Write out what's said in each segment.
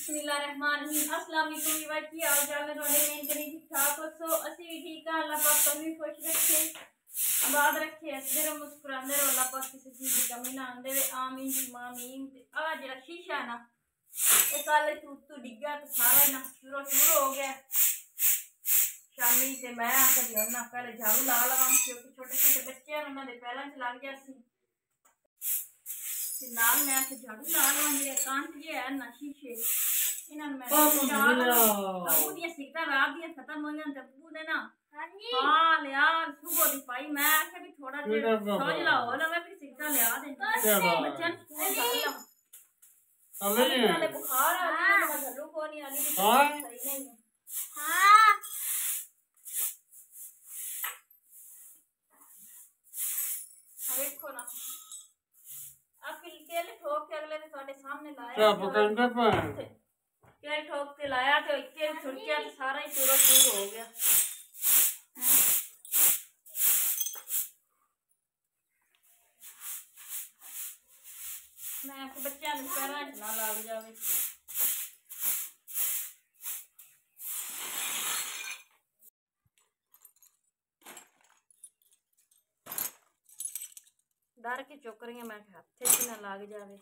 बिस्मिल्लाहिर्रहमानिर्रहीम। अस्सलाम वालेकुम वीवर की हाल चाल है थोड़े मेन करी ठीक ठाक हो सो असि भी ठीक है। अल्लाह पाक तुम भी खुश रखे आबाद रखे हसदे रहो मुस्कुरांदे रहो। अल्लाह पाक किसी चीज की कमी ना आंदे वे आमीन आमीन। आ जेड़ा शीशा ना ये कल तू डिग्गा तो सारा ना शुरू हो गया। शामी ते मैं कभी ना पहले झाड़ू ला लवा क्योंकि छोटे छोटे बच्चे हैं उन्होंने पैरों च लग गया सी नाल मैं झाड़ू ला लवा मेरे कांच जे है ना शीशे इन्होंने मैं अबू दी सिक्का रात दी खत्म हो गया अबू ने ना हां लिया सुबह दी पाई मैं आखे भी थोड़ा जेहा सोच ला हो लवे भी सिक्का लिया दे बच्चन स्कूल डाल अबे वाले बुखार आ गया झल्लू को नहीं आली सही नहीं हां देखो ना आप केले ठोक के अगले ने ਤੁਹਾਡੇ सामने लाया क्या पकड़ना पर केले ठोक के लाया तो इक्के छुड़किया तो सारा ही पूरा शुरू हो गया। मैं को बच्चा ने पैरा च ना लग जावे डर के चुक रही मैं हाथे च ना लग जावे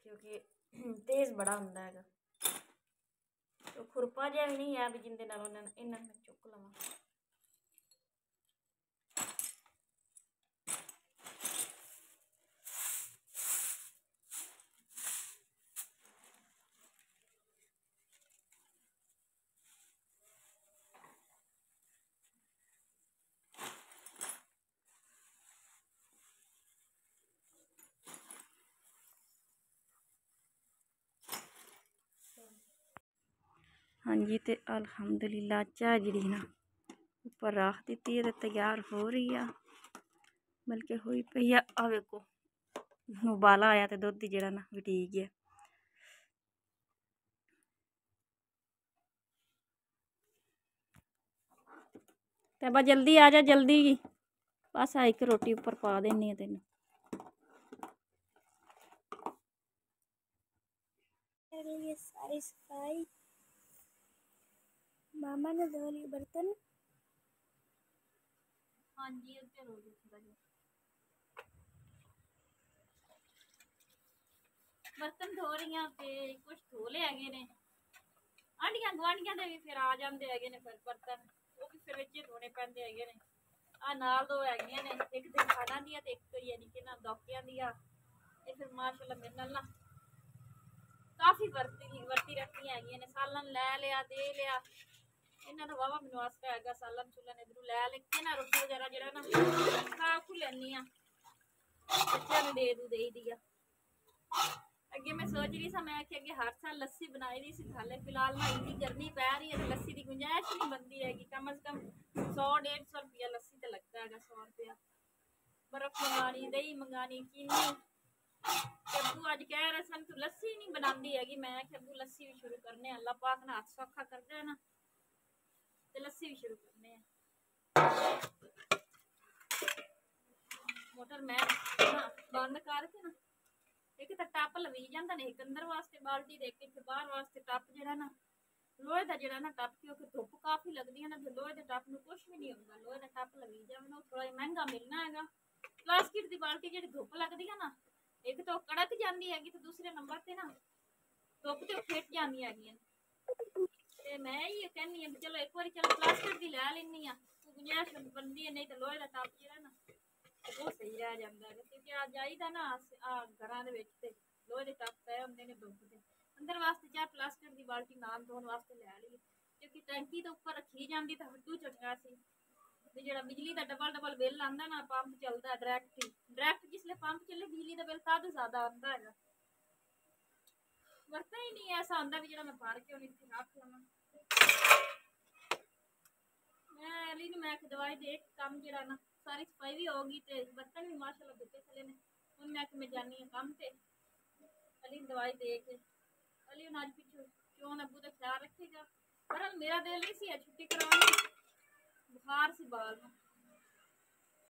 क्योंकि तेज बड़ा होंदा है तो खुरपा जिहा भी नहीं है भी जिंदे नाल इन्हां मैं चुक लवां। हाँ जी तो अल्हम्दुलिल्लाह चाय जी ना ऊपर रख दी है तो तैयार हो रही है बल्कि हुई पई है। आ वेखो उबाला आया तो दुध जड़ा ना भी ठीक है। तैबा जल्दी आ जा जल्दी बस एक रोटी ऊपर पा देनी है तेन सारी सफाई मामा ने धो लिए बर्तन। हाँ जी उधर हो गया बर्तन धो रही ते कुछ धो ले है ने आंडियां गुआंढियां दे भी फिर आ जांदे है ने फिर बर्तन वो भी फिर विच धोने पैंदे है ने आ नाल दो है ने एक दिन खाना दिया ते एक यानी कि ना दौकियां दिया ये फिर माशाल्लाह मेरे नाल ना काफी वर्ती रखी है ने सालन ले लिया दे लिया इन्हां दा वावा मैनूं वास्ता हैगा सालन सुलन इधरों ले लेके ना रोटी वगैरह जरा ना खा खू लैनी आ बच्चों ने दे दू दे दिया। अगे मैं सोच रही सा मैं कि अगे हर साल लस्सी बनाई रही सी थाले फिलहाल ना इतनी गर्मी पै रही है तो लस्सी की गुंजाइश नहीं बनती है कम से कम 100-150 रुपया लस्सी तो लगता है 100 रुपया बर्फ मंगानी दही मंगानी चीनी अबू अज कह रहे सन तू लस्सी नहीं बनाती हैगी मैं अबू लस्सी भी शुरू करने अल्लाह पाक ने हाथ सौखा कर दे ना तो लस्सी भी शुरू करने मोटर मैं बंद करके ना एक तो टप लवी जाता ने एक अंदर वास्ते बाल्टी दे के बाहर वास्ते टप जरा ना लोहे का जरा ना टप क्योंकि धुप काफी लगती है ना तो लोहे के टप में कुछ भी नहीं होता लोहे का टप लवी जाए ना थोड़ा महंगा मिलना है। प्लास्टिक की बाल्टी जी धुप लगती है ना एक तो कड़क जाती है तो दूसरे नंबर से ना धुप तो फिट जाती है मैं ये कहनी है चलो एक बार चलो प्लास्टिक की लै लेनी गुंजाइश बनती है नहीं तो लोहे का टप जरा ना वो सही रह जाता है क्योंकि आ जाईदा ना घर लोहे के टप पे होंगे ने धुप के अंदर वास्ते चाहे प्लास्टिक की बाल्टी नाल धोने वास्ते लै ली क्योंकि टैंकी तो उपर रखी जाती तो हड्डू चंगा सी जो बिजली का डबल बिल आता ना पंप चलता है डायरैक्ट जिसले पंप चले बिजली का बिल तद ज्यादा आता है वरता ही नहीं ऐसा आता भी जो मैं भर के इतने रख लवा मैं अली मैं दवाई दे कम जरा ना सारी सफाई भी होगी तो बर्तन भी माशाल्लाह धुपे खले ने हूँ मैं जानी है काम से अली दवाई दे के अली आज पिछू क्यों अबू का ख्याल रखेगा पर मेरा दिल नहीं सी छुट्टी करानी बुखार सी बाल